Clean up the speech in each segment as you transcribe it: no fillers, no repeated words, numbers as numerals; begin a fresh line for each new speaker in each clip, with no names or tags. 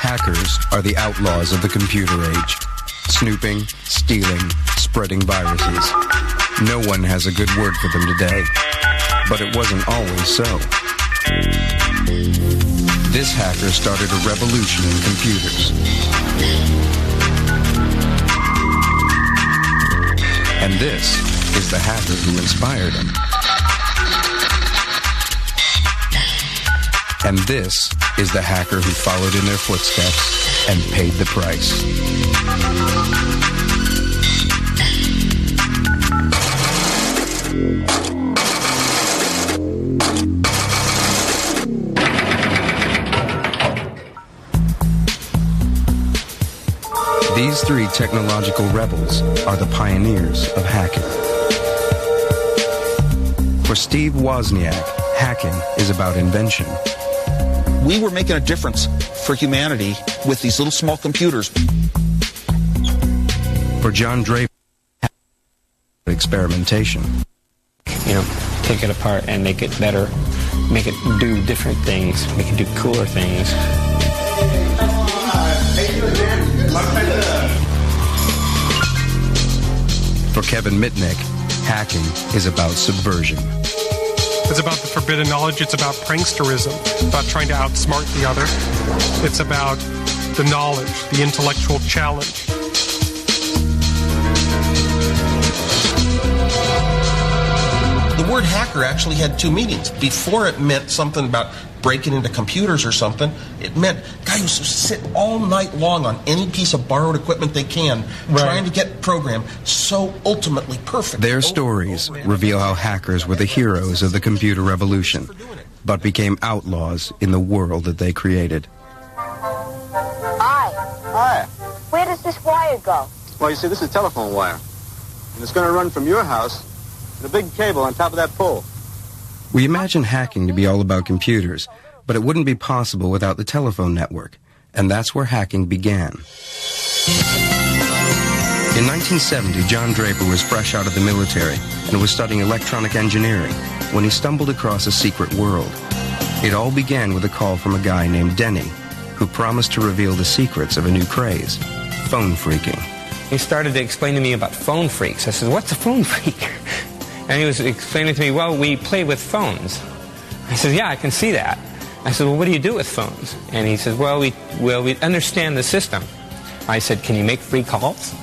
Hackers are the outlaws of the computer age. Snooping, stealing, spreading viruses. No one has a good word for them today. But it wasn't always so. This hacker started a revolution in computers. And this is the hacker who inspired him. And this is the hacker who followed in their footsteps and paid the price. These three technological rebels are the pioneers of hacking. For Steve Wozniak, hacking is about invention.
We were making a difference for humanity with these little small computers.
For John Draper, experimentation.
You know, take it apart and make it better, make it do different things, make it do cooler things.
For Kevin Mitnick, hacking is about subversion.
It's about the forbidden knowledge. It's about pranksterism, about trying to outsmart the other. It's about the knowledge, the intellectual challenge.
The word hacker actually had two meanings. Before it meant something about breaking into computers or something, it meant guy who sit all night long on any piece of borrowed equipment they can, trying to get programmed so ultimately perfect.
Their stories reveal how hackers were the heroes of the computer revolution, but became outlaws in the world that they created.
Hi.
Hi.
Where does this wire go?
Well, you see, this is telephone wire. And it's going to run from your house to the big cable on top of that pole.
We imagine hacking to be all about computers, but it wouldn't be possible without the telephone network, and that's where hacking began. In 1970, John Draper was fresh out of the military and was studying electronic engineering when he stumbled across a secret world. It all began with a call from a guy named Denny, who promised to reveal the secrets of a new craze, phone phreaking.
He started to explain to me about phone phreaks. I said, what's a phone phreak? And he was explaining to me, well, we play with phones. I said, yeah, I can see that. I said, well, what do you do with phones? And he said, well, we understand the system. I said, can you make free calls?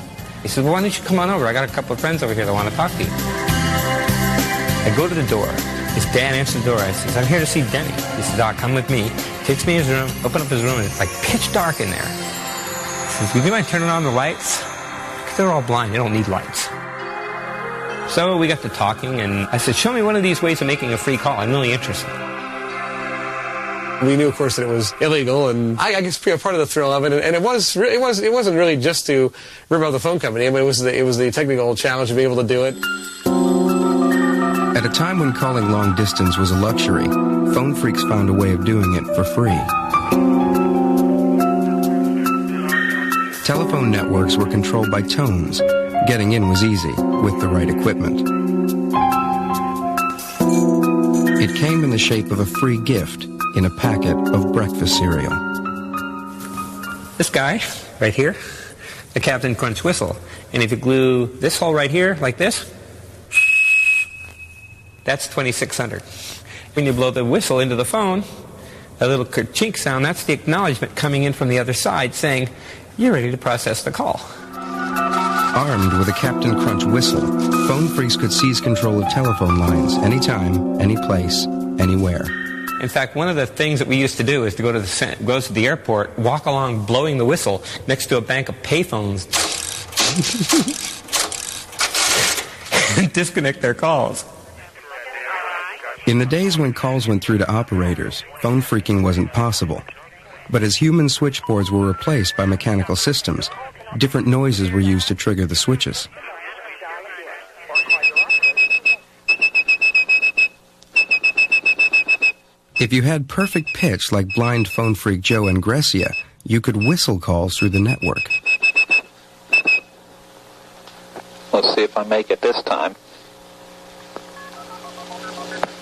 He said, well, why don't you come on over? I got a couple of friends over here that want to talk to you. I go to the door. His dad answers the door. I says, I'm here to see Denny. He says, Doc, come with me. Takes me in his room, open up his room, and it's like pitch dark in there. He says, would you mind turning on the lights? Because they're all blind. They don't need lights. So we got to talking, and I said, show me one of these ways of making a free call. I'm really interested.
We knew, of course, that it was illegal, and I guess part of the thrill of it. And it wasn't really just to rip out the phone company. I mean, it was the technical challenge of being able to do it.
At a time when calling long distance was a luxury, phone phreaks found a way of doing it for free. Telephone networks were controlled by tones. Getting in was easy, with the right equipment. It came in the shape of a free gift in a packet of breakfast cereal.
This guy, right here, the Captain Crunch whistle. And if you glue this hole right here, like this, that's 2600. When you blow the whistle into the phone, a little chink sound, that's the acknowledgement coming in from the other side saying, you're ready to process the call.
Armed with a Captain Crunch whistle, phone phreaks could seize control of telephone lines anytime, any place, anywhere.
In fact, one of the things that we used to do is to go to the airport, walk along blowing the whistle next to a bank of payphones and disconnect their calls.
In the days when calls went through to operators, phone phreaking wasn't possible. But as human switchboards were replaced by mechanical systems, different noises were used to trigger the switches. If you had perfect pitch like blind phone phreak Joe Engresia, you could whistle calls through the network.
Let's see if I make it this time.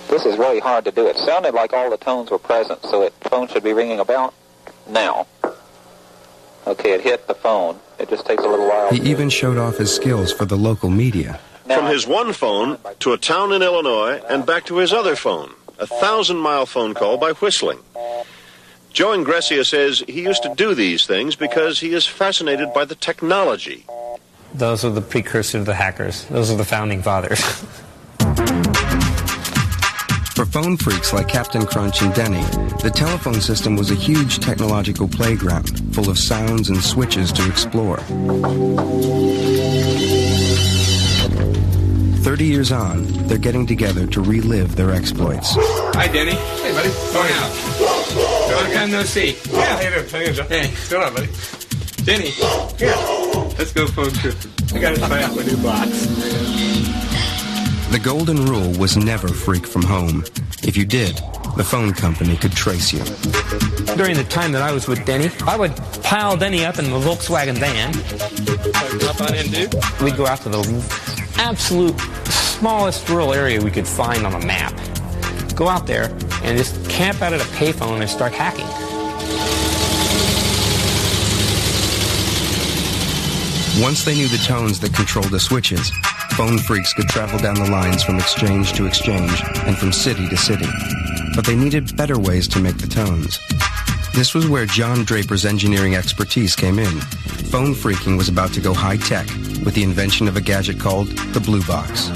This is really hard to do. It sounded like all the tones were present, so the phone should be ringing about now. Okay, it hit the phone. It just takes a little while.
He even showed off his skills for the local media.
From his one phone to a town in Illinois and back to his other phone, a 1,000-mile phone call by whistling. Joe Ingressia says he used to do these things because he is fascinated by the technology.
Those are the precursors to the hackers. Those are the founding fathers.
For phone freaks like Captain Crunch and Denny, the telephone system was a huge technological playground full of sounds and switches to explore. 30 years on, they're getting together to relive their exploits.
Hi, Denny.
Hey, buddy.
Going out. Long time no see.
Yeah, how you doing? How you doing, Joe?
Hey.
What's going on, buddy?
Denny.
Yeah.
Let's go phone tripping.
I got to try out my new box.
The golden rule was never freak from home. If you did, the phone company could trace you.
During the time that I was with Denny, I would pile Denny up in the Volkswagen van.
Hop on in, dude.
We'd go out to the absolute smallest rural area we could find on a map. Go out there and just camp out at a payphone and start hacking.
Once they knew the tones that controlled the switches, phone freaks could travel down the lines from exchange to exchange and from city to city. But they needed better ways to make the tones. This was where John Draper's engineering expertise came in. Phone freaking was about to go high-tech with the invention of a gadget called the Blue Box.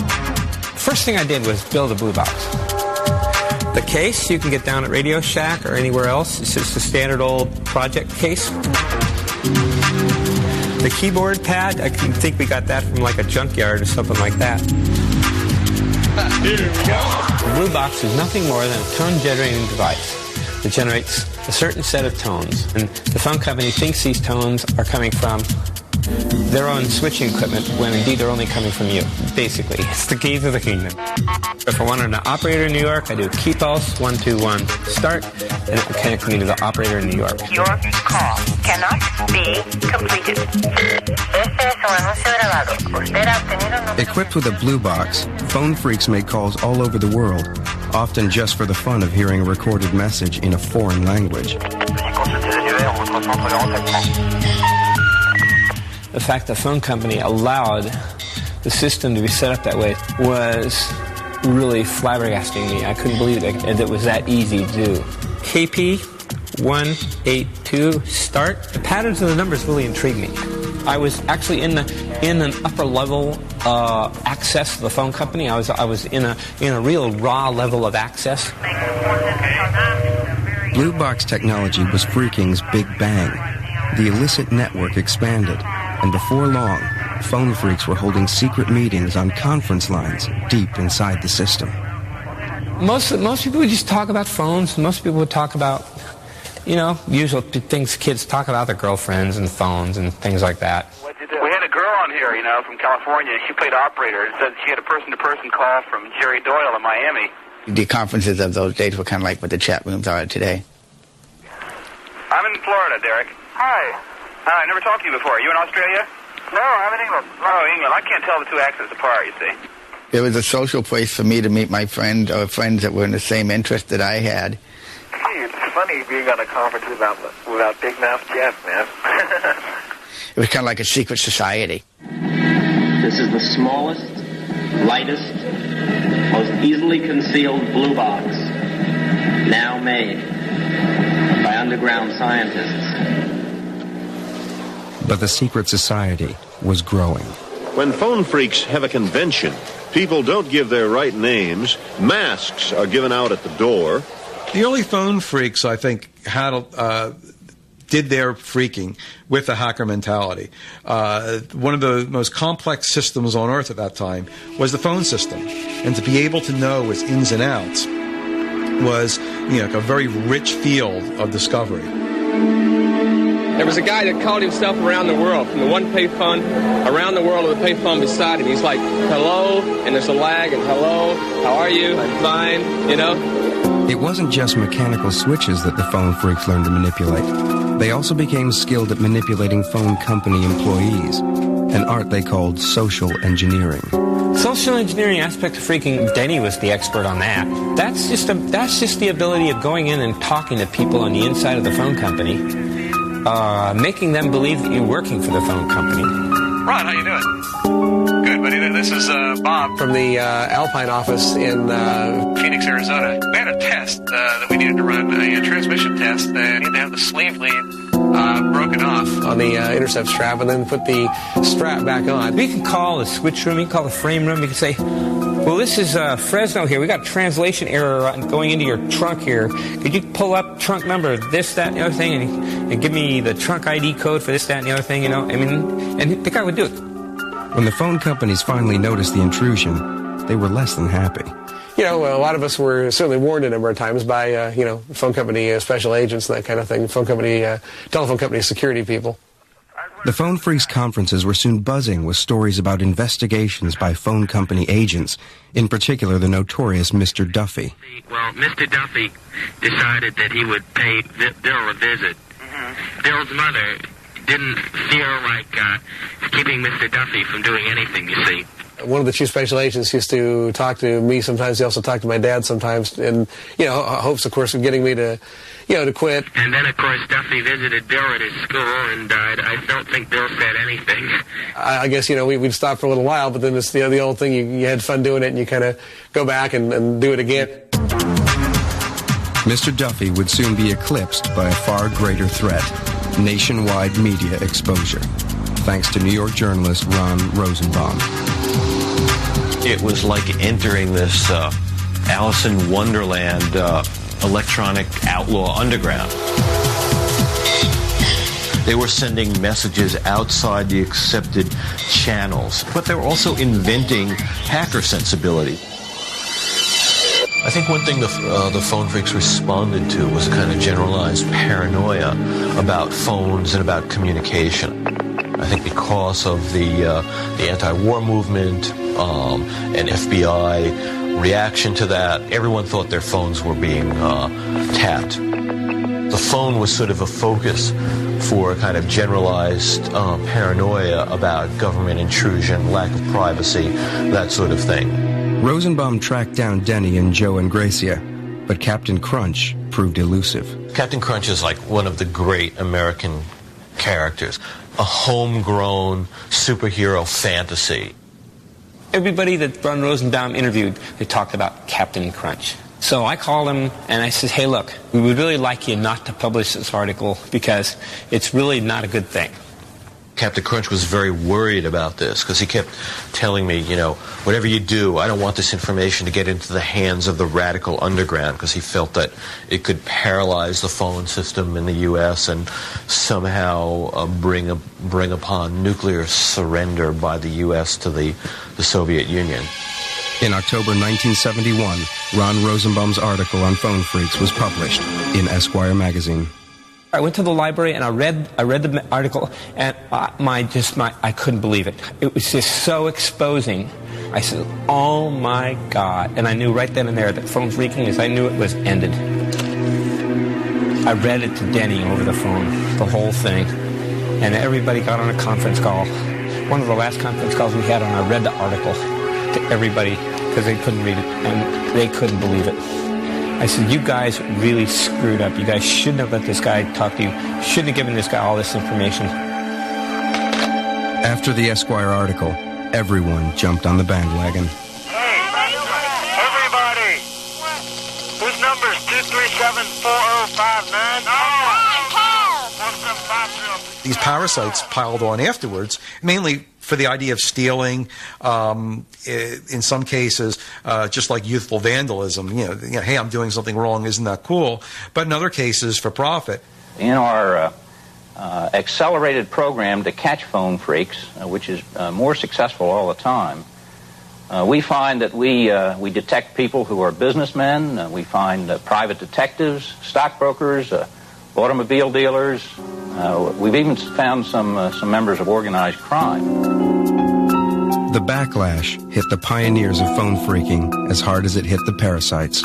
First thing I did was build a Blue Box. The case you can get down at Radio Shack or anywhere else. It's just a standard old project case. The keyboard pad, I think we got that from like a junkyard or something like that.
Here we go.
The Blue Box is nothing more than a tone-generating device that generates a certain set of tones. And the phone company thinks these tones are coming from their own switching equipment when indeed they're only coming from you. Basically, it's the key to the kingdom. If I wanted an operator in New York, I do key pulse 121 start, and it will connect me to the operator in New York.
Your call cannot be completed.
Equipped with a Blue Box, phone freaks made calls all over the world, often just for the fun of hearing a recorded message in a foreign language.
The fact the phone company allowed the system to be set up that way was really flabbergasting me. I couldn't believe it was that easy to do. KP 182 start. The patterns of the numbers really intrigued me. I was actually in an upper level access to the phone company. I was in a real raw level of access.
Blue Box technology was freaking's big bang. The illicit network expanded, and before long, phone freaks were holding secret meetings on conference lines deep inside the system.
Most people would just talk about phones. Most people would talk about, usual things kids talk about, their girlfriends and phones and things like that.
We had a girl on here, from California. She played operator and said she had a person-to-person call from Jerry Doyle in Miami.
The conferences of those days were kind of like what the chat rooms are today.
I'm in Florida, Derek.
Hi.
I never talked to you before. Are you in Australia?
No, I'm in England.
Oh, England. I can't tell the two accents apart, you see.
It was a social place for me to meet my friends or friends that were in the same interest that I had.
Gee, it's funny being on a conference without Big Mouth Jeff, man.
It was kind of like a secret society.
This is the smallest, lightest, most easily concealed blue box now made by underground scientists.
But the secret society was growing.
When phone freaks have a convention, people don't give their right names. Masks are given out at the door.
The early phone freaks, I think, did their freaking with a hacker mentality. One of the most complex systems on Earth at that time was the phone system. And to be able to know its ins and outs was, a very rich field of discovery.
There was a guy that called himself around the world, from the one payphone around the world with a payphone beside him. He's like, hello, and there's a lag, and hello, how are you? I'm fine,
It wasn't just mechanical switches that the phone freaks learned to manipulate. They also became skilled at manipulating phone company employees, an art they called social engineering.
Social engineering aspect of freaking, Denny was the expert on that. That's just the ability of going in and talking to people on the inside of the phone company making them believe that you're working for the phone company.
Ron, how you doing? Good, buddy. This is Bob from the Alpine office in Phoenix, Arizona. We had a test that we needed to run, a transmission test. They need to have the sleeve lead broken off on the intercept strap and then put the strap back on.
We can call the switch room, you can call the frame room, you can say, well, this is Fresno here. We got a translation error going into your trunk here. Could you pull up trunk number this, that, and the other thing, and give me the trunk ID code for this, that, and the other thing, you know? I mean, and the guy would do it.
When the phone companies finally noticed the intrusion, they were less than happy.
You know, a lot of us were certainly warned a number of times by, phone company special agents and that kind of thing, telephone company security people.
The Phone Freaks conferences were soon buzzing with stories about investigations by phone company agents, in particular the notorious Mr. Duffy.
Well, Mr. Duffy decided that he would pay Bill a visit. Bill's mother didn't feel like keeping Mr. Duffy from doing anything, you see.
One of the chief special agents used to talk to me sometimes. He also talked to my dad sometimes, and hopes, of course, of getting me to, to quit.
And then, of course, Duffy visited Bill at his school, and I don't think Bill said anything.
I guess we'd stop for a little while, but then it's the old thing. You had fun doing it, and you kind of go back and do it again.
Mr. Duffy would soon be eclipsed by a far greater threat: nationwide media exposure, thanks to New York journalist Ron Rosenbaum.
It was like entering this Alice in Wonderland electronic outlaw underground. They were sending messages outside the accepted channels, but they were also inventing hacker sensibility. I think one thing the Phone Freaks responded to was a kind of generalized paranoia about phones and about communication. I think because of the anti-war movement and FBI reaction to that, everyone thought their phones were being tapped. The phone was sort of a focus for a kind of generalized paranoia about government intrusion, lack of privacy, that sort of thing.
Rosenbaum tracked down Denny and Joe and Gracia, but Captain Crunch proved elusive.
Captain Crunch is like one of the great American characters, a homegrown superhero fantasy.
Everybody that Ron Rosenbaum interviewed, they talked about Captain Crunch. So I called him and I said, hey, look, we would really like you not to publish this article because it's really not a good thing.
Captain Crunch was very worried about this because he kept telling me, whatever you do, I don't want this information to get into the hands of the radical underground, because he felt that it could paralyze the phone system in the U.S. and somehow bring upon nuclear surrender by the U.S. to the Soviet Union.
In October 1971, Ron Rosenbaum's article on Phone Freaks was published in Esquire magazine.
I went to the library and I read the article, and I couldn't believe it. It was just so exposing. I said, oh my God. And I knew right then and there that phone freaking I knew it was ended. I read it to Denny over the phone, the whole thing. And everybody got on a conference call. One of the last conference calls we had I read the article to everybody because they couldn't read it and they couldn't believe it. I said, you guys really screwed up. You guys shouldn't have let this guy talk to you. Shouldn't have given this guy all this information.
After the Esquire article, everyone jumped on the bandwagon.
Hey, everybody! Whose number is 237-4059?
These parasites piled on afterwards, mainly for the idea of stealing, in some cases, just like youthful vandalism. Hey, I'm doing something wrong, isn't that cool? But in other cases, for profit.
In our accelerated program to catch phone freaks, which is more successful all the time, we find that we detect people who are businessmen. We find private detectives, stockbrokers, automobile dealers. We've even found some members of organized crime.
The backlash hit the pioneers of phone freaking as hard as it hit the parasites.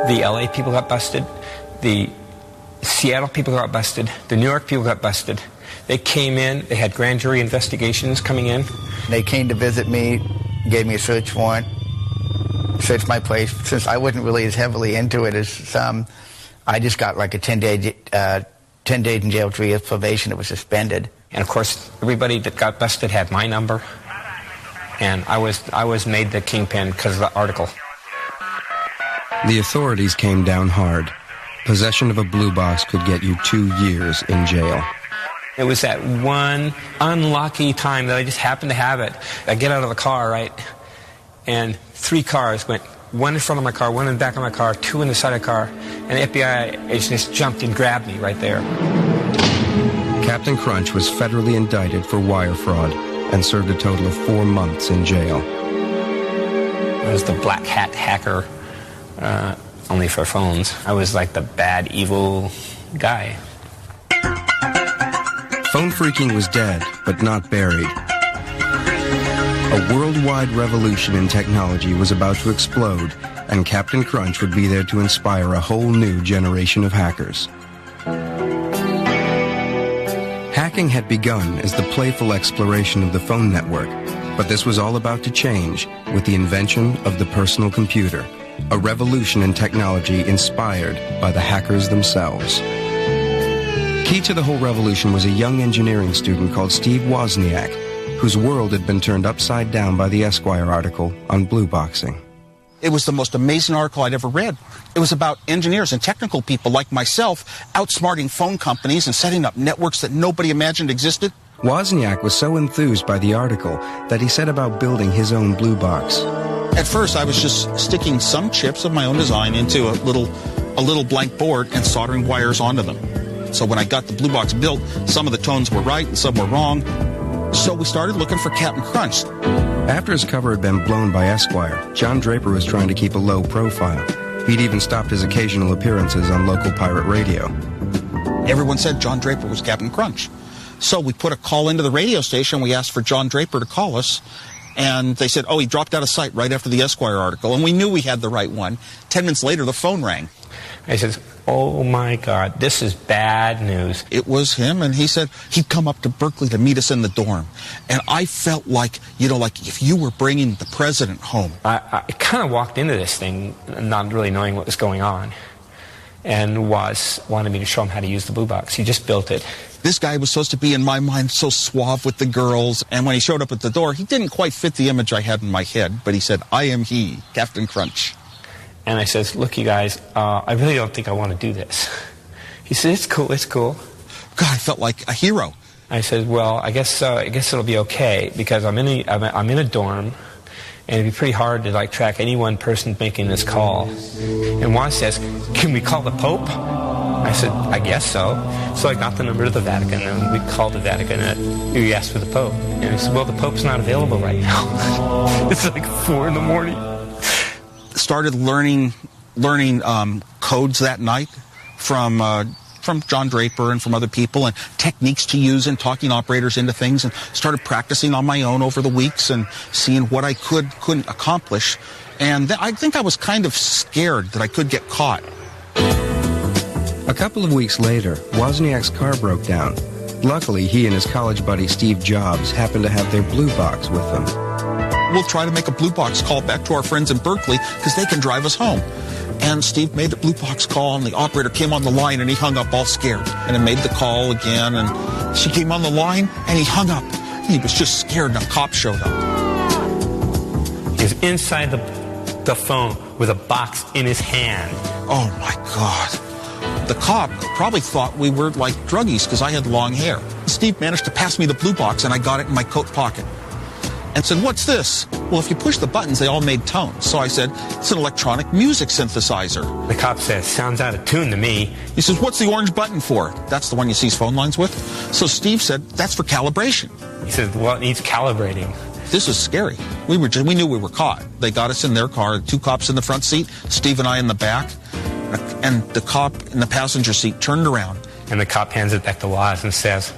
The LA people got busted. The Seattle people got busted. The New York people got busted. They came in. They had grand jury investigations coming in.
They came to visit me, gave me a search warrant, searched my place. Since I wasn't really as heavily into it as some, I just got like a 10-day 10 days in jail, 3 years probation. It was suspended.
And of course, everybody that got busted had my number. And I was made the kingpin because of the article.
The authorities came down hard. Possession of a blue box could get you 2 years in jail.
It was that one unlucky time that I just happened to have it. I get out of the car, right, and 3 cars went, 1 in front of my car, 1 in the back of my car, 2 in the side of the car, and the FBI agent just jumped and grabbed me right there.
Captain Crunch was federally indicted for wire fraud and served a total of 4 months in jail.
I was the black hat hacker, only for phones. I was like the bad, evil guy.
Phone phreaking was dead, but not buried. A worldwide revolution in technology was about to explode, and Captain Crunch would be there to inspire a whole new generation of hackers. Hacking had begun as the playful exploration of the phone network, but this was all about to change with the invention of the personal computer, a revolution in technology inspired by the hackers themselves. Key to the whole revolution was a young engineering student called Steve Wozniak, whose world had been turned upside down by the Esquire article on blue boxing.
It was the most amazing article I'd ever read. It was about engineers and technical people like myself outsmarting phone companies and setting up networks that nobody imagined existed.
Wozniak was so enthused by the article that he set about building his own blue box.
At first, I was just sticking some chips of my own design into a little blank board and soldering wires onto them. So when I got the blue box built, some of the tones were right and some were wrong. So we started looking for Captain Crunch.
After his cover had been blown by Esquire, John Draper was trying to keep a low profile. He'd even stopped his occasional appearances on local pirate radio.
Everyone said John Draper was Captain Crunch. So we put a call into the radio station. We asked for John Draper to call us. And they said, oh, he dropped out of sight right after the Esquire article. And we knew we had the right one. 10 minutes later, the phone rang.
I said, oh, my God, this is bad news.
It was him, and he said he'd come up to Berkeley to meet us in the dorm. And I felt like, like if you were bringing the president home.
I kind of walked into this thing not really knowing what was going on. And wanted me to show him how to use the blue box. He just built it.
This guy was supposed to be, in my mind, so suave with the girls. And when he showed up at the door, he didn't quite fit the image I had in my head. But he said, I am he, Captain Crunch.
And I says, look, you guys, I really don't think I want to do this. He said, it's cool, it's cool.
God, I felt like a hero.
I said, well, I guess it'll be okay, because I'm in a dorm, and it'd be pretty hard to track any one person making this call. And Juan says, can we call the Pope? I said, I guess so. So I got the number to the Vatican, and we called the Vatican, and we asked for the Pope. And he said, well, the Pope's not available right now. It's like 4 in the morning.
Started learning codes that night from John Draper and from other people, and techniques to use in talking operators into things, and started practicing on my own over the weeks and seeing what I couldn't accomplish. And I think I was kind of scared that I could get caught.
A couple of weeks later, Wozniak's car broke down. Luckily, he and his college buddy Steve Jobs happened to have their blue box with them.
We'll try to make a blue box call back to our friends in Berkeley because they can drive us home. And Steve made the blue box call, and the operator came on the line, and he hung up all scared. And he made the call again, and she came on the line, and he hung up. He was just scared, and a cop showed up.
He was inside the phone with a box in his hand.
Oh, my God. The cop probably thought we were like druggies because I had long hair. Steve managed to pass me the blue box, and I got it in my coat pocket. And said, what's this? Well, if you push the buttons, they all made tones. So I said, it's an electronic music synthesizer.
The cop says, sounds out of tune to me.
He says, what's the orange button for? That's the one you see phone lines with. So Steve said, that's for calibration.
He said, well, it needs calibrating.
This is scary. We knew we were caught. They got us in their car, 2 cops in the front seat, Steve and I in the back. And the cop in the passenger seat turned around.
And the cop hands it back to Woz and says,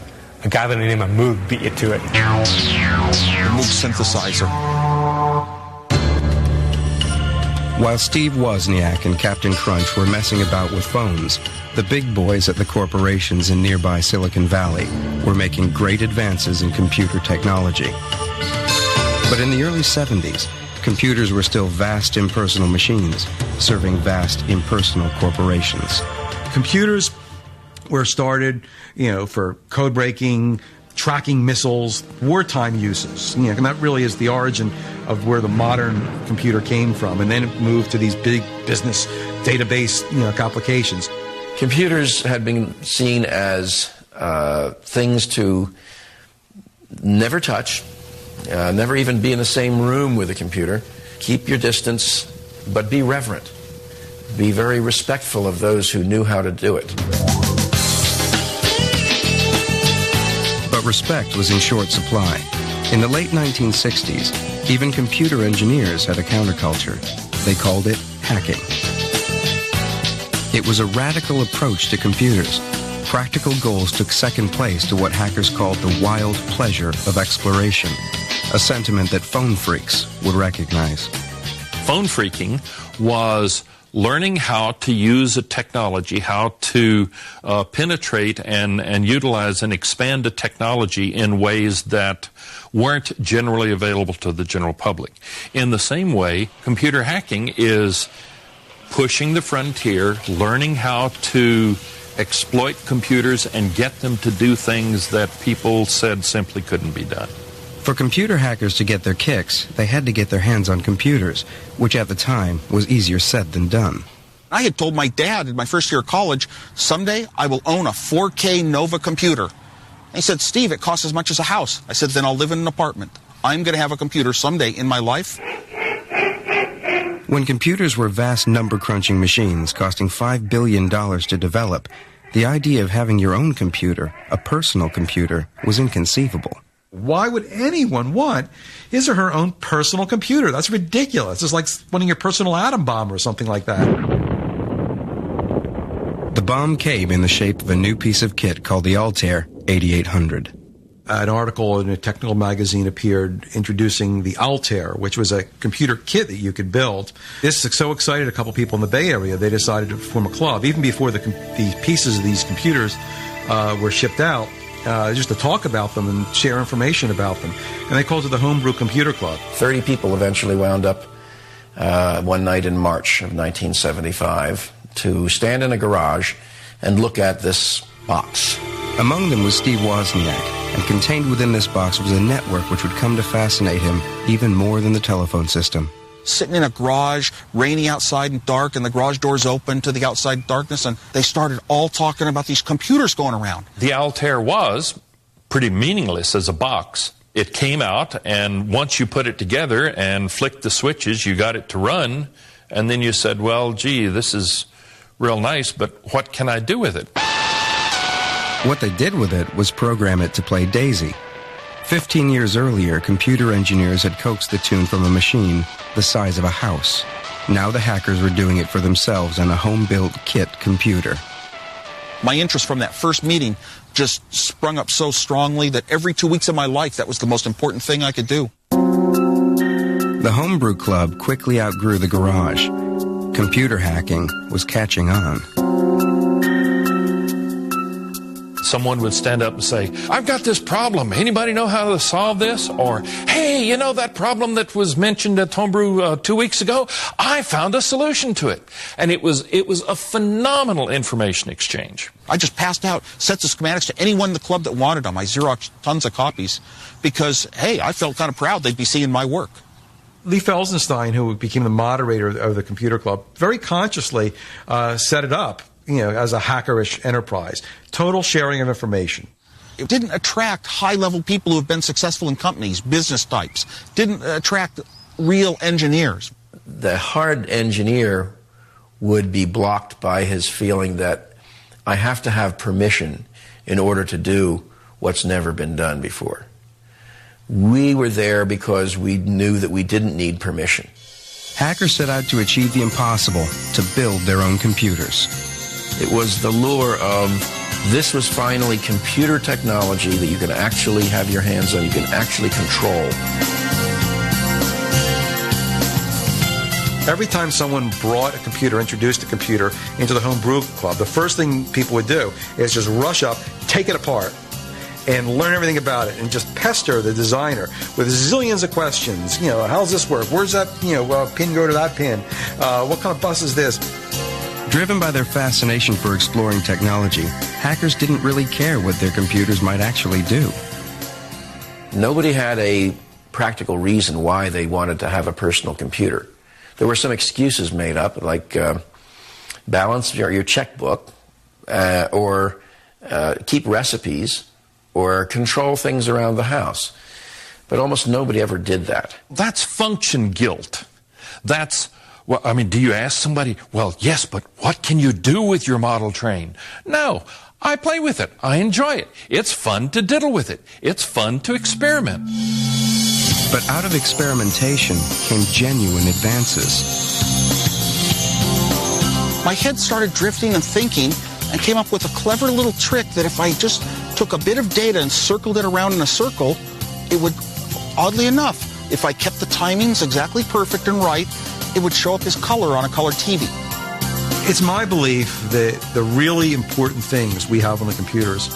a guy by the name of Moog beat you to it.
The Moog synthesizer.
While Steve Wozniak and Captain Crunch were messing about with phones, the big boys at the corporations in nearby Silicon Valley were making great advances in computer technology. But in the early 70s, computers were still vast impersonal machines, serving vast impersonal corporations.
Computers
were started, for code breaking, tracking missiles, wartime uses. And that really is the origin of where the modern computer came from. And then it moved to these big business database, applications.
Computers had been seen as things to never touch, never even be in the same room with a computer. Keep your distance, but be reverent. Be very respectful of those who knew how to do it.
But respect was in short supply. In the late 1960s, even computer engineers had a counterculture. They called it hacking. It was a radical approach to computers. Practical goals took second place to what hackers called the wild pleasure of exploration, a sentiment that phone freaks would recognize.
Phone freaking was learning how to use a technology, how to penetrate and utilize and expand a technology in ways that weren't generally available to the general public. In the same way, computer hacking is pushing the frontier, learning how to exploit computers and get them to do things that people said simply couldn't be done.
For computer hackers to get their kicks, they had to get their hands on computers, which at the time was easier said than done.
I had told my dad in my first year of college, someday I will own a 4K Nova computer. And he said, Steve, it costs as much as a house. I said, then I'll live in an apartment. I'm going to have a computer someday in my life.
When computers were vast number-crunching machines costing $5 billion to develop, the idea of having your own computer, a personal computer, was inconceivable.
Why would anyone want his or her own personal computer? That's ridiculous. It's like wanting your personal atom bomb or something like that.
The bomb came in the shape of a new piece of kit called the Altair 8800.
An article in a technical magazine appeared introducing the Altair, which was a computer kit that you could build. This so excited a couple people in the Bay Area, they decided to form a club, even before the pieces of these computers were shipped out. Just to talk about them and share information about them. And they called it the Homebrew Computer Club.
30 people eventually wound up one night in March of 1975 to stand in a garage and look at this box.
Among them was Steve Wozniak, and contained within this box was a network which would come to fascinate him even more than the telephone system.
Sitting in a garage, rainy outside and dark, and the garage doors open to the outside darkness, and they started all talking about these computers going around.
The Altair was pretty meaningless as a box. It came out, and once you put it together and flicked the switches, you got it to run, and then you said, well, gee, this is real nice, but what can I do with it?
What they did with it was program it to play Daisy. 15 years earlier, computer engineers had coaxed the tune from a machine the size of a house. Now the hackers were doing it for themselves on a home-built kit computer.
My interest from that first meeting just sprung up so strongly that every 2 weeks of my life, that was the most important thing I could do.
The Homebrew Club quickly outgrew the garage. Computer hacking was catching on.
Someone would stand up and say, I've got this problem. Anybody know how to solve this? Or, hey, you know that problem that was mentioned at Homebrew 2 weeks ago? I found a solution to it. And it was a phenomenal information exchange.
I just passed out sets of schematics to anyone in the club that wanted them. I Xeroxed tons of copies because, hey, I felt kind of proud they'd be seeing my work.
Lee Felsenstein, who became the moderator of the computer club, very consciously set it up, as a hackerish enterprise. Total sharing of information.
It didn't attract high-level people who have been successful in companies, business types. Didn't attract real engineers.
The hard engineer would be blocked by his feeling that I have to have permission in order to do what's never been done before. We were there because we knew that we didn't need permission.
Hackers set out to achieve the impossible, to build their own computers.
It was the lure of this was finally computer technology that you can actually have your hands on, you can actually control.
Every time someone brought a computer, introduced a computer into the Homebrew Club, the first thing people would do is just rush up, take it apart, and learn everything about it, and just pester the designer with zillions of questions. How's this work? Where's that, pin go to that pin? What kind of bus is this?
Driven by their fascination for exploring technology, hackers didn't really care what their computers might actually do.
Nobody had a practical reason why they wanted to have a personal computer. There were some excuses made up, like balance your checkbook, or keep recipes, or control things around the house. But almost nobody ever did that.
That's function guilt. That's, well, I mean, do you ask somebody, well, yes, but what can you do with your model train? No, I play with it. I enjoy it. It's fun to diddle with it. It's fun to experiment.
But out of experimentation came genuine advances.
My head started drifting and thinking, and came up with a clever little trick that if I just took a bit of data and circled it around in a circle, it would, oddly enough, if I kept the timings exactly perfect and right, it would show up as color on a color TV.
It's my belief that the really important things we have on the computers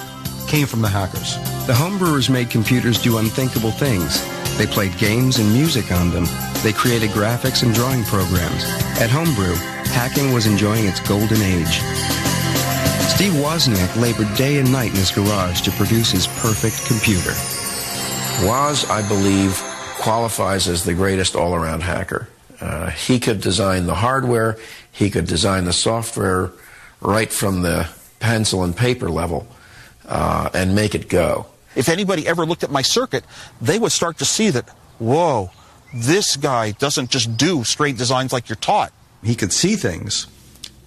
came from the hackers.
The homebrewers made computers do unthinkable things. They played games and music on them. They created graphics and drawing programs. At Homebrew, hacking was enjoying its golden age. Steve Wozniak labored day and night in his garage to produce his perfect computer.
Woz, I believe, qualifies as the greatest all-around hacker. He could design the hardware, he could design the software right from the pencil and paper level and make it go.
If anybody ever looked at my circuit, they would start to see that, whoa, this guy doesn't just do straight designs like you're taught.
He could see things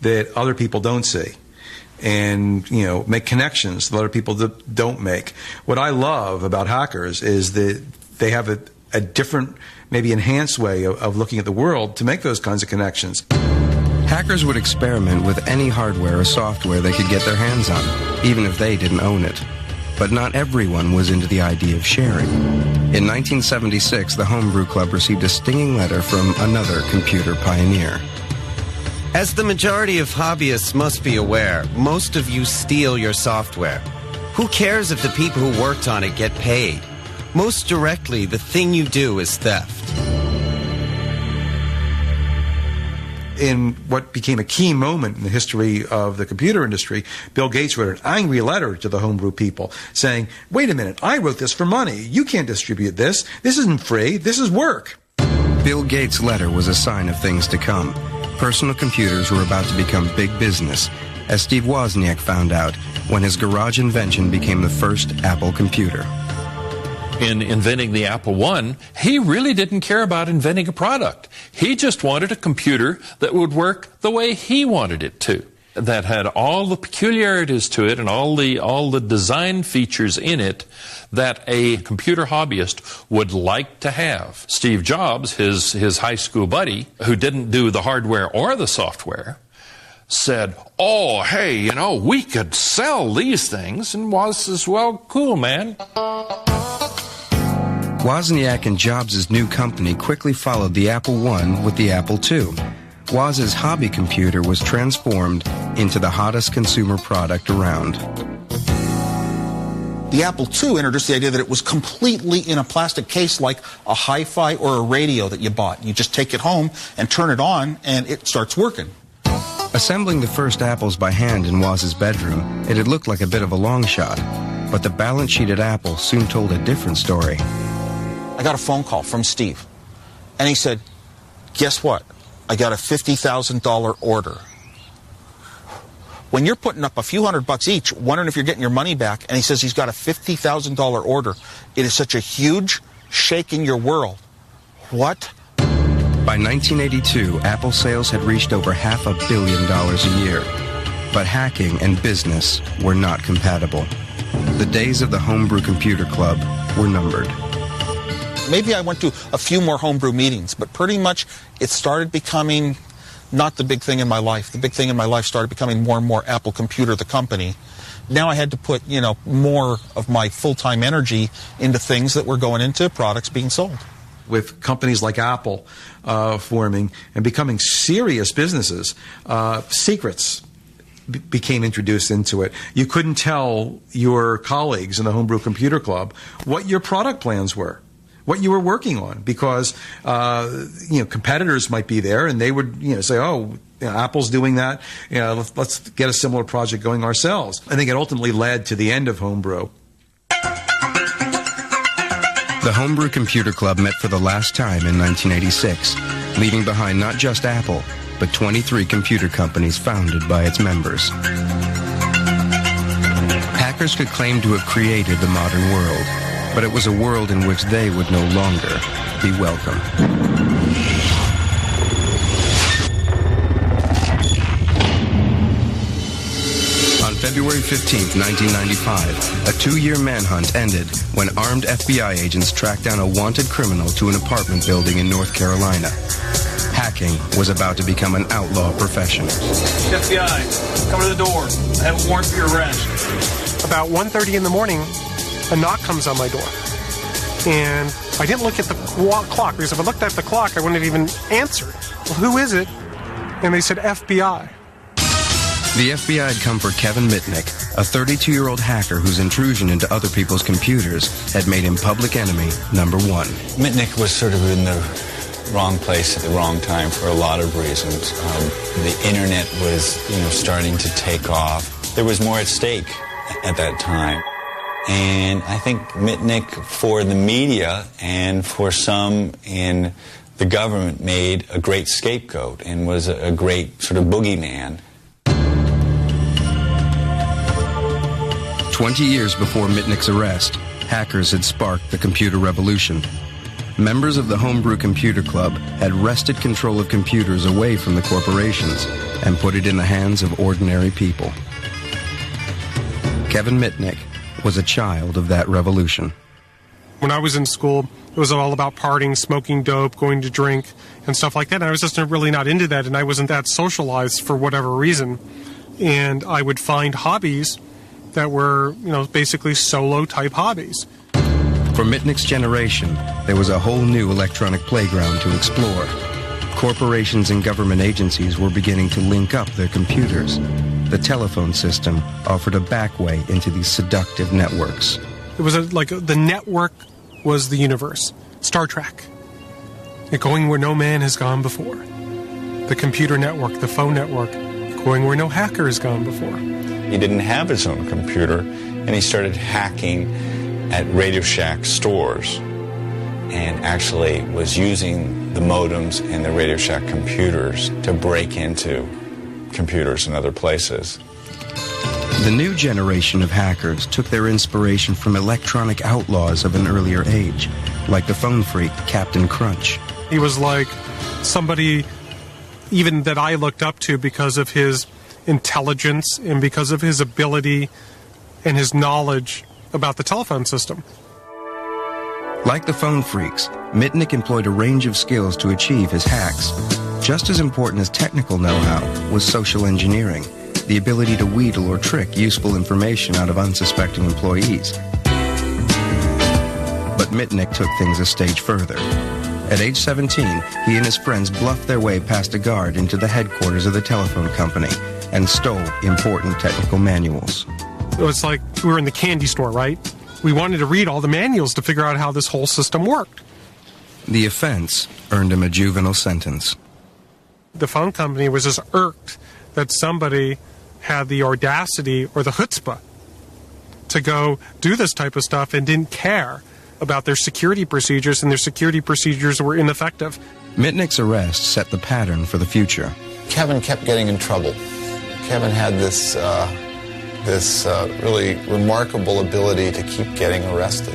that other people don't see, and make connections that other people don't make. What I love about hackers is that they have a different, maybe enhanced way of looking at the world to make those kinds of connections.
Hackers would experiment with any hardware or software they could get their hands on, even if they didn't own it. But not everyone was into the idea of sharing. In 1976, the Homebrew Club received a stinging letter from another computer pioneer.
As the majority of hobbyists must be aware, most of you steal your software. Who cares if the people who worked on it get paid? Most directly, the thing you do is theft.
In what became a key moment in the history of the computer industry, Bill Gates wrote an angry letter to the homebrew people saying, wait a minute, I wrote this for money. You can't distribute this. This isn't free. This is work.
Bill Gates' letter was a sign of things to come. Personal computers were about to become big business, as Steve Wozniak found out when his garage invention became the first Apple computer.
In inventing the Apple I, he really didn't care about inventing a product. He just wanted a computer that would work the way he wanted it to, that had all the peculiarities to it and all the design features in it that a computer hobbyist would like to have. Steve Jobs, his high school buddy, who didn't do the hardware or the software, said, oh, hey, we could sell these things. And Woz says, well, cool, man.
Wozniak and Jobs' new company quickly followed the Apple I with the Apple II. Woz's hobby computer was transformed into the hottest consumer product around.
The Apple II introduced the idea that it was completely in a plastic case like a hi-fi or a radio that you bought. You just take it home and turn it on and it starts working.
Assembling the first apples by hand in Woz's bedroom, it had looked like a bit of a long shot. But the balance sheet at Apple soon told a different story.
I got a phone call from Steve, and he said, guess what? I got a $50,000 order. When you're putting up a few $100 each, wondering if you're getting your money back, and he says he's got a $50,000 order, it is such a huge shake in your world. What?
By 1982, Apple sales had reached over $500 million a year. But hacking and business were not compatible. The days of the Homebrew Computer Club were numbered.
Maybe I went to a few more homebrew meetings, but pretty much it started becoming not the big thing in my life. The big thing in my life started becoming more and more Apple Computer, the company. Now I had to put, more of my full-time energy into things that were going into products being sold.
With companies like Apple forming and becoming serious businesses, secrets became introduced into it. You couldn't tell your colleagues in the Homebrew Computer Club what your product plans were. what you were working on, because competitors might be there and they would say, oh, Apple's doing that, let's get a similar project going ourselves. I think it ultimately led to the end of Homebrew.
The Homebrew Computer Club met for the last time in 1986, leaving behind not just Apple, but 23 computer companies founded by its members. Hackers could claim to have created the modern world, but it was a world in which they would no longer be welcome. On February 15, 1995, a 2-year manhunt ended when armed FBI agents tracked down a wanted criminal to an apartment building in North Carolina. Hacking was about to become an outlaw profession.
FBI, come to the door. I have a warrant for your arrest. About 1:30 in the morning, a knock comes on my door. And I didn't look at the clock, because if I looked at the clock, I wouldn't have even answered. Well, who is it? And they said FBI.
The FBI had come for Kevin Mitnick, a 32-year-old hacker whose intrusion into other people's computers had made him public enemy number 1.
Mitnick was sort of in the wrong place at the wrong time for a lot of reasons. The internet was, starting to take off. There was more at stake at that time. And I think Mitnick, for the media and for some in the government, made a great scapegoat and was a great sort of boogeyman.
20 years before Mitnick's arrest, hackers had sparked the computer revolution. Members of the Homebrew Computer Club had wrested control of computers away from the corporations and put it in the hands of ordinary people. Kevin Mitnick was a child of that revolution.
When I was in school, it was all about partying, smoking dope, going to drink, and stuff like that. And I was just really not into that, and I wasn't that socialized for whatever reason. And I would find hobbies that were, basically solo-type hobbies.
For Mitnick's generation, there was a whole new electronic playground to explore. Corporations and government agencies were beginning to link up their computers. The telephone system offered a back way into these seductive networks.
It was the network was the universe. Star Trek. Going where no man has gone before. The computer network, the phone network, going where no hacker has gone before.
He didn't have his own computer, and he started hacking at Radio Shack stores and actually was using the modems and the Radio Shack computers to break into computers in other places.
The new generation of hackers took their inspiration from electronic outlaws of an earlier age, like the phone freak Captain Crunch.
He was like somebody even that I looked up to because of his intelligence and because of his ability and his knowledge about the telephone system.
Like the phone freaks, Mitnick employed a range of skills to achieve his hacks. Just as important as technical know-how was social engineering, the ability to wheedle or trick useful information out of unsuspecting employees. But Mitnick took things a stage further. At age 17, he and his friends bluffed their way past a guard into the headquarters of the telephone company and stole important technical manuals.
It was like we were in the candy store, right? We wanted to read all the manuals to figure out how this whole system worked.
The offense earned him a juvenile sentence.
The phone company was just irked that somebody had the audacity or the chutzpah to go do this type of stuff and didn't care about their security procedures, and their security procedures were ineffective.
Mitnick's arrest set the pattern for the future.
Kevin kept getting in trouble. Kevin had this really remarkable ability to keep getting arrested.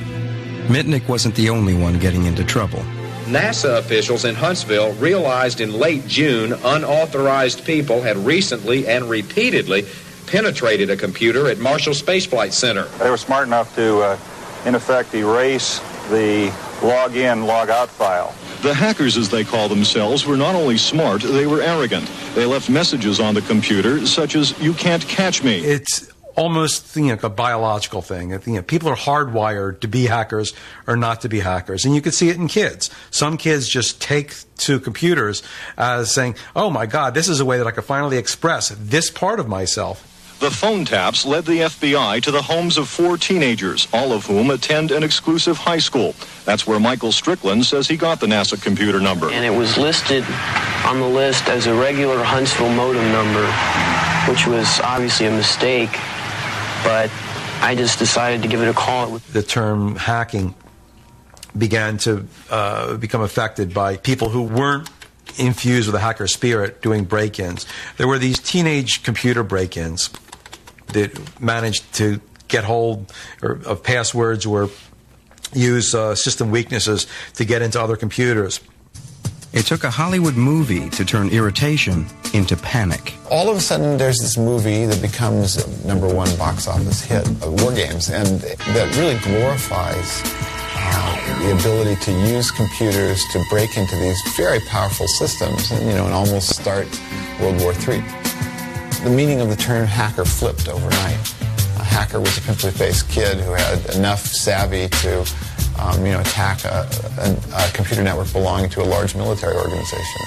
Mitnick wasn't the only one getting into trouble.
NASA officials in Huntsville realized in late June unauthorized people had recently and repeatedly penetrated a computer at Marshall Space Flight Center.
They were smart enough to, in effect, erase the log-in, log-out file.
The hackers, as they call themselves, were not only smart, they were arrogant. They left messages on the computer, such as, "You can't catch me."
It's almost a biological thing. People are hardwired to be hackers or not to be hackers. And you can see it in kids. Some kids just take to computers as saying, oh my God, this is a way that I can finally express this part of myself.
The phone taps led the FBI to the homes of 4 teenagers, all of whom attend an exclusive high school. That's where Michael Strickland says he got the NASA computer number.
And it was listed on the list as a regular Huntsville modem number, which was obviously a mistake, but I just decided to give it a call.
The term hacking began to become affected by people who weren't infused with a hacker spirit doing break-ins. There were these teenage computer break-ins that managed to get hold of passwords or use system weaknesses to get into other computers.
It took a Hollywood movie to turn irritation into panic.
All of a sudden, there's this movie that becomes a #1 box office hit of War Games, and that really glorifies the ability to use computers to break into these very powerful systems and, and almost start World War III. The meaning of the term hacker flipped overnight. A hacker was a pimply-faced kid who had enough savvy to attack a computer network belonging to a large military organization.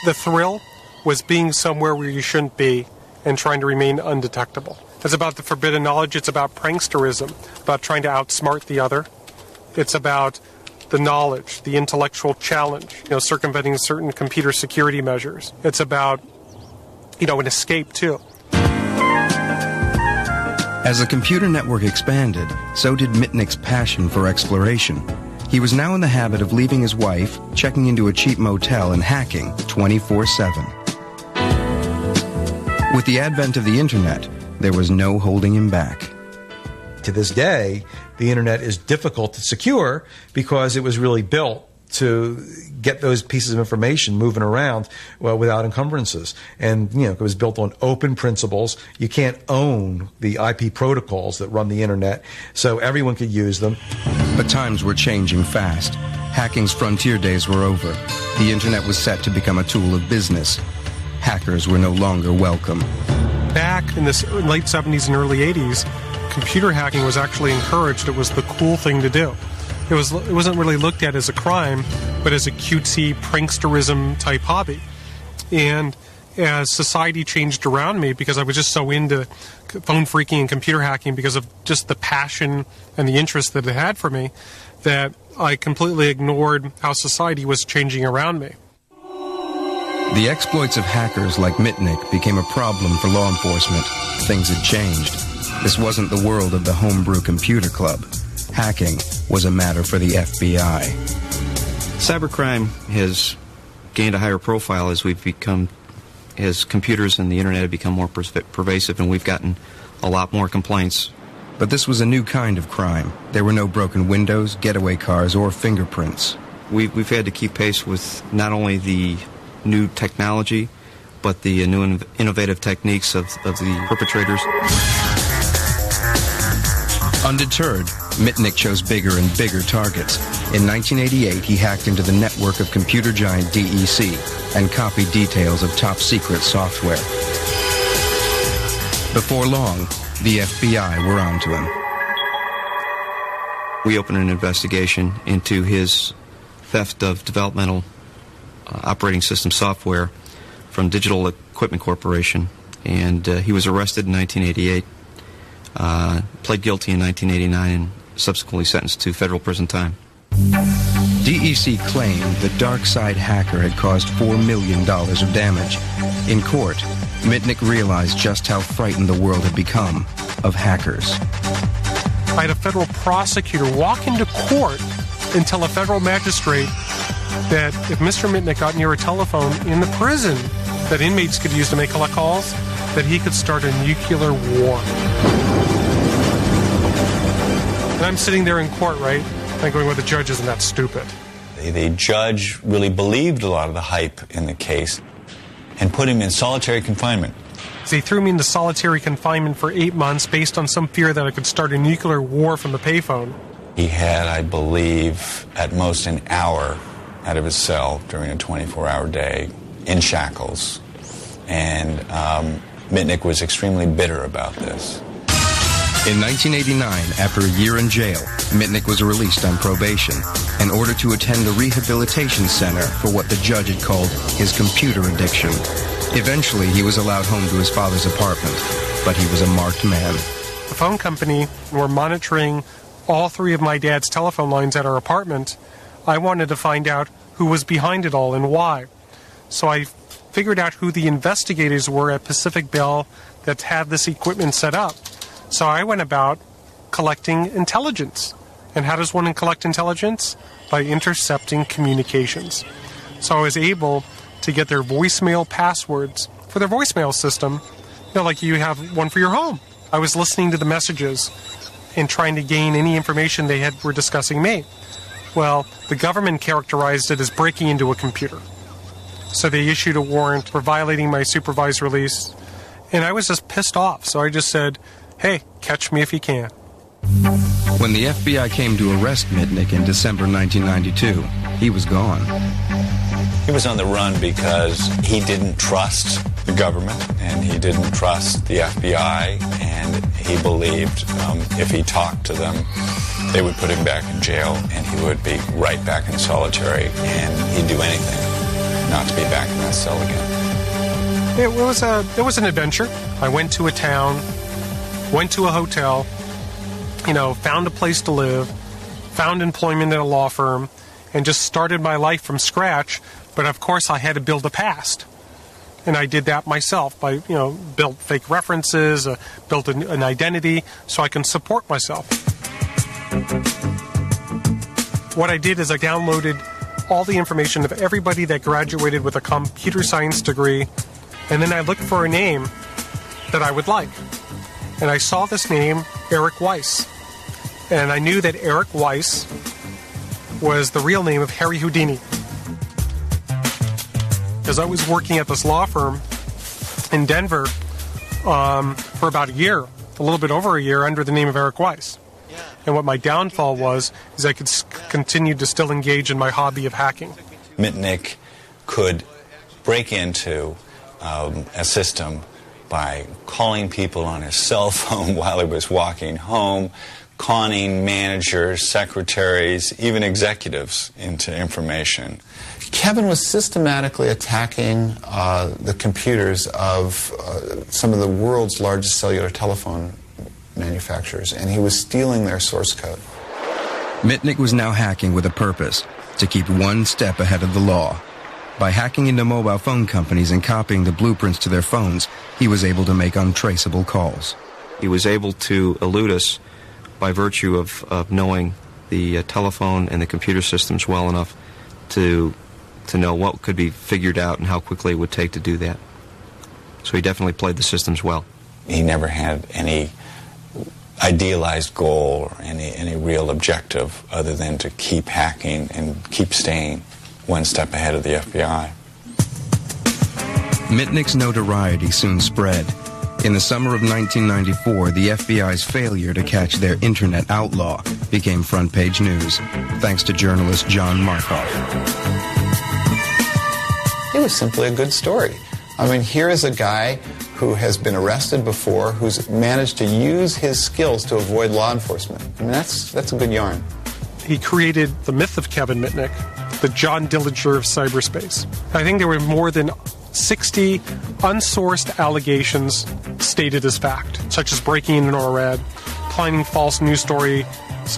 The thrill was being somewhere where you shouldn't be and trying to remain undetectable. It's about the forbidden knowledge. It's about pranksterism, about trying to outsmart the other. It's about the knowledge, the intellectual challenge, circumventing certain computer security measures. It's about, an escape, too.
As the computer network expanded, so did Mitnick's passion for exploration. He was now in the habit of leaving his wife, checking into a cheap motel, and hacking 24/7. With the advent of the internet, there was no holding him back.
To this day, the internet is difficult to secure because it was really built to get those pieces of information moving around without encumbrances. And, it was built on open principles. You can't own the IP protocols that run the internet, so everyone could use them.
But times were changing fast. Hacking's frontier days were over. The internet was set to become a tool of business. Hackers were no longer welcome.
Back in the late 70s and early 80s, computer hacking was actually encouraged. It was the cool thing to do. It wasn't really looked at as a crime, but as a cutesy pranksterism type hobby. And as society changed around me, because I was just so into phone phreaking and computer hacking because of just the passion and the interest that it had for me, that I completely ignored how society was changing around me.
The exploits of hackers like Mitnick became a problem for law enforcement. Things had changed. This wasn't the world of the homebrew computer club. Hacking was a matter for the FBI.
Cybercrime has gained a higher profile as computers and the internet have become more pervasive, and we've gotten a lot more complaints.
But this was a new kind of crime. There were no broken windows, getaway cars, or fingerprints.
We've had to keep pace with not only the new technology, but the new innovative techniques of the perpetrators.
Undeterred, Mitnick chose bigger and bigger targets. In 1988, he hacked into the network of computer giant DEC and copied details of top-secret software. Before long, the FBI were onto him.
We opened an investigation into his theft of developmental operating system software from Digital Equipment Corporation, and he was arrested in 1988, pled guilty in 1989, and subsequently sentenced to federal prison time.
DEC claimed the DarkSide hacker had caused $4 million of damage. In court, Mitnick realized just how frightened the world had become of hackers.
I had a federal prosecutor walk into court and tell a federal magistrate that if Mr. Mitnick got near a telephone in the prison that inmates could use to make collect calls, that he could start a nuclear war. And I'm sitting there in court, right? I'm going, well, the judge isn't that stupid.
The judge really believed a lot of the hype in the case and put him in solitary confinement.
So he threw me into solitary confinement for 8 months based on some fear that I could start a nuclear war from the payphone.
He had, I believe, at most an hour out of his cell during a 24-hour day in shackles. And Mitnick was extremely bitter about this.
In 1989, after a year in jail, Mitnick was released on probation in order to attend a rehabilitation center for what the judge had called his computer addiction. Eventually, he was allowed home to his father's apartment, but he was a marked man.
The phone company were monitoring all 3 of my dad's telephone lines at our apartment. I wanted to find out who was behind it all and why. So I figured out who the investigators were at Pacific Bell that had this equipment set up. So I went about collecting intelligence. And how does one collect intelligence? By intercepting communications. So I was able to get their voicemail passwords for their voicemail system, like you have one for your home. I was listening to the messages and trying to gain any information they were discussing me. Well, the government characterized it as breaking into a computer. So they issued a warrant for violating my supervised release, and I was just pissed off. So I just said, hey, catch me if you can.
When the FBI came to arrest Mitnick in December 1992, he was gone.
He was on the run because he didn't trust the government and he didn't trust the FBI, and he believed if he talked to them, they would put him back in jail and he would be right back in solitary, and he'd do anything not to be back in that cell again.
It was an adventure. I went to a town, went to a hotel, found a place to live, found employment at a law firm, and just started my life from scratch. But of course, I had to build a past. And I did that myself by, built fake references, built an identity so I can support myself. What I did is I downloaded all the information of everybody that graduated with a computer science degree, and then I looked for a name that I would like. And I saw this name, Eric Weiss. And I knew that Eric Weiss was the real name of Harry Houdini. Because I was working at this law firm in Denver for about a year, a little bit over a year, under the name of Eric Weiss. And what my downfall was is I could continue to still engage in my hobby of hacking.
Mitnick could break into a system by calling people on his cell phone while he was walking home, conning managers, secretaries, even executives into information.
Kevin was systematically attacking the computers of some of the world's largest cellular telephone manufacturers, and he was stealing their source code.
Mitnick was now hacking with a purpose, to keep one step ahead of the law. By hacking into mobile phone companies and copying the blueprints to their phones, he was able to make untraceable calls.
He was able to elude us by virtue of knowing the telephone and the computer systems well enough to know what could be figured out and how quickly it would take to do that. So he definitely played the systems well.
He never had any idealized goal or any real objective other than to keep hacking and keep staying one step ahead of the FBI.
Mitnick's notoriety soon spread. In the summer of 1994, the FBI's failure to catch their internet outlaw became front-page news, thanks to journalist John Markoff.
It was simply a good story. I mean, here is a guy who has been arrested before, who's managed to use his skills to avoid law enforcement. I mean, that's a good yarn.
He created the myth of Kevin Mitnick, the John Dillinger of cyberspace. I think there were more than 60 unsourced allegations stated as fact, such as breaking into NORAD, planning false news story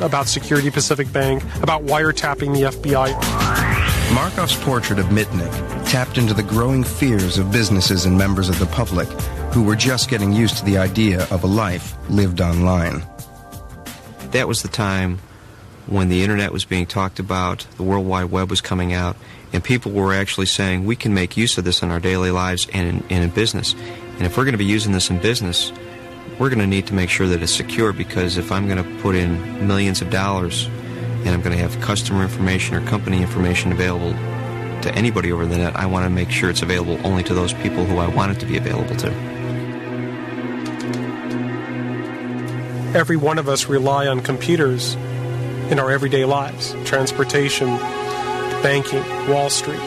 about Security Pacific Bank, about wiretapping the FBI.
Markoff's portrait of Mitnick tapped into the growing fears of businesses and members of the public who were just getting used to the idea of a life lived online.
That was the time when the internet was being talked about, the World Wide Web was coming out, and people were actually saying, we can make use of this in our daily lives and in business. And if we're going to be using this in business, we're going to need to make sure that it's secure, because if I'm going to put in millions of dollars and I'm going to have customer information or company information available to anybody over the net, I want to make sure it's available only to those people who I want it to be available to.
Every one of us rely on computers in our everyday lives. Transportation, banking, Wall Street.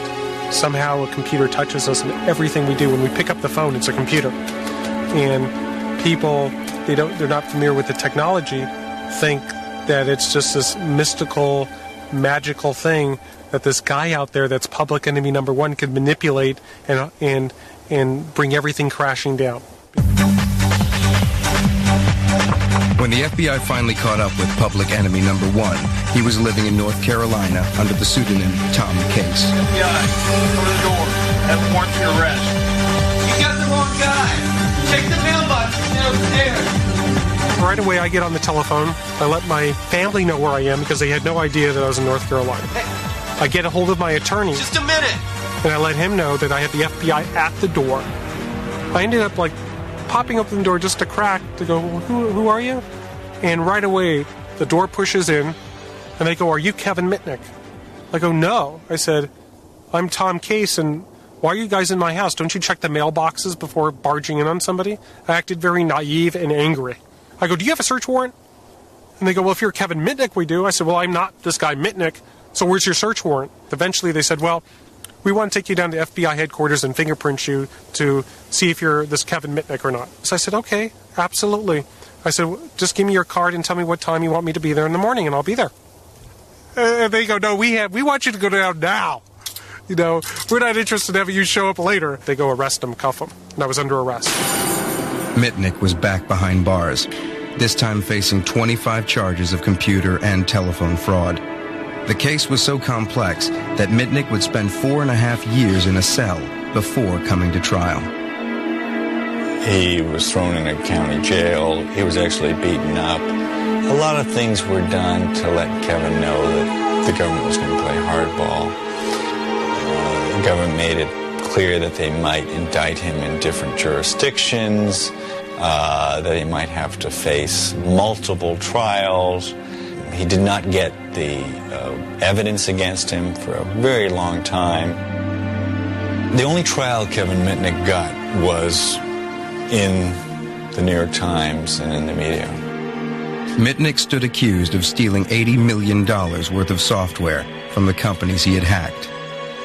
Somehow a computer touches us in everything we do. When we pick up the phone, it's a computer. And people they're not familiar with the technology, think that it's just this mystical, magical thing that this guy out there that's public enemy number one could manipulate and bring everything crashing down.
When the FBI finally caught up with public enemy number one, he was living in North Carolina under the pseudonym Tom Case.
FBI, come to the door. Have a warrant for your arrest.
You got the wrong guy. Check the mailbox downstairs.
Right away, I get on the telephone. I let my family know where I am because they had no idea that I was in North Carolina. I get a hold of my attorney.
Just a minute.
And I let him know that I had the FBI at the door. I ended up popping open the door just a crack to go, well, who are you? And right away, the door pushes in, and they go, are you Kevin Mitnick? I go, no. I said, I'm Tom Case, and why are you guys in my house? Don't you check the mailboxes before barging in on somebody? I acted very naive and angry. I go, do you have a search warrant? And they go, well, if you're Kevin Mitnick, we do. I said, well, I'm not this guy Mitnick, so where's your search warrant? Eventually, they said, well, we want to take you down to FBI headquarters and fingerprint you to see if you're this Kevin Mitnick or not. So I said, okay, absolutely. I said, just give me your card and tell me what time you want me to be there in the morning, and I'll be there. And they go, no, we want you to go down now. You know, we're not interested in having you show up later. They go arrest him, cuff him, and I was under arrest.
Mitnick was back behind bars, this time facing 25 charges of computer and telephone fraud. The case was so complex that Mitnick would spend 4.5 years in a cell before coming to trial.
He was thrown in a county jail. He was actually beaten up. A lot of things were done to let Kevin know that the government was going to play hardball. The government made it clear that they might indict him in different jurisdictions, that he might have to face multiple trials. He did not get the evidence against him for a very long time. The only trial Kevin Mitnick got was in the New York Times and in the media.
Mitnick stood accused of stealing $80 million worth of software from the companies he had hacked.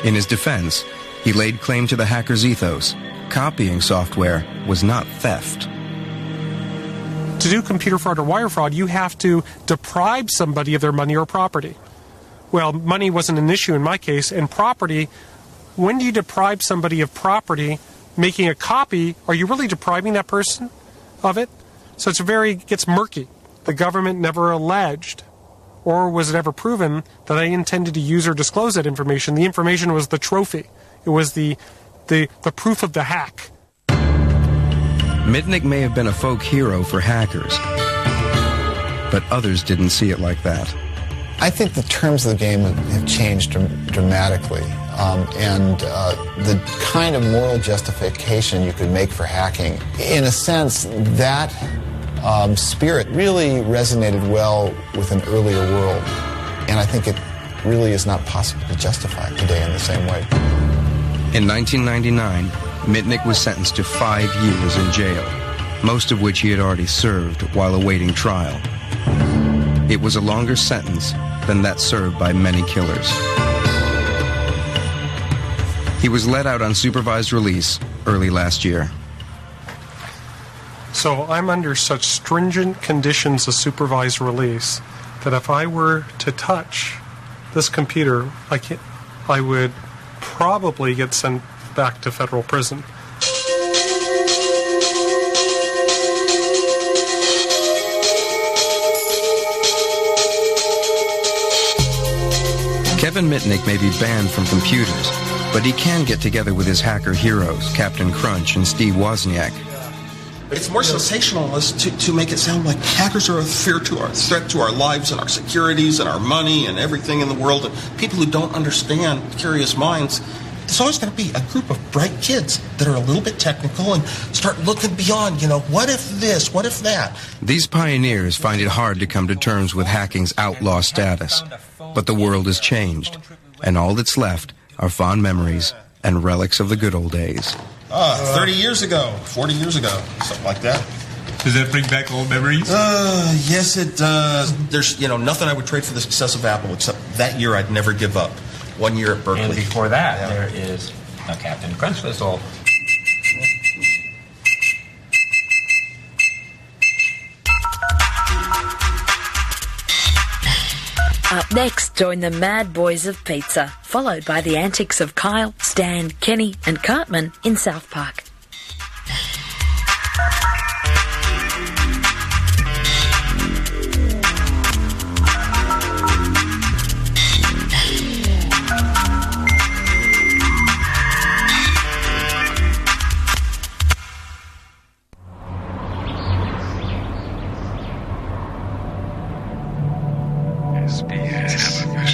In his defense, he laid claim to the hacker's ethos. Copying software was not theft.
To do computer fraud or wire fraud, you have to deprive somebody of their money or property. Well, money wasn't an issue in my case, and property, when do you deprive somebody of property? Making a copy, are you really depriving that person of it? So it gets murky. The government never alleged, or was it ever proven, that I intended to use or disclose that information. The information was the trophy. It was the proof of the hack.
Mitnick may have been a folk hero for hackers, but others didn't see it like that.
I think the terms of the game have changed dramatically, and the kind of moral justification you could make for hacking, in a sense, that spirit really resonated well with an earlier world, and I think it really is not possible to justify it today in the same way.
In 1999, Mitnick was sentenced to 5 years in jail, most of which he had already served while awaiting trial. It was a longer sentence than that served by many killers. He was let out on supervised release early last year.
So I'm under such stringent conditions of supervised release that if I were to touch this computer, I would probably get sent back to federal prison.
Kevin Mitnick may be banned from computers, but he can get together with his hacker heroes, Captain Crunch and Steve Wozniak.
It's more sensationalist to make it sound like hackers are a threat to our lives and our securities and our money and everything in the world. And people who don't understand, curious minds, there's always going to be a group of bright kids that are a little bit technical and start looking beyond, what if this, what if that?
These pioneers find it hard to come to terms with hacking's outlaw status. But the world has changed, and all that's left are fond memories and relics of the good old days.
30 years ago, 40 years ago, something like that.
Does that bring back old memories?
Yes, it does. There's, nothing I would trade for the success of Apple, except that year I'd never give up. 1 year at Berkeley.
And before that, there is a Captain Crunch whistle.
Up next, join the Mad Boys of Pizza, followed by the antics of Kyle, Stan, Kenny and Cartman in South Park.
SBS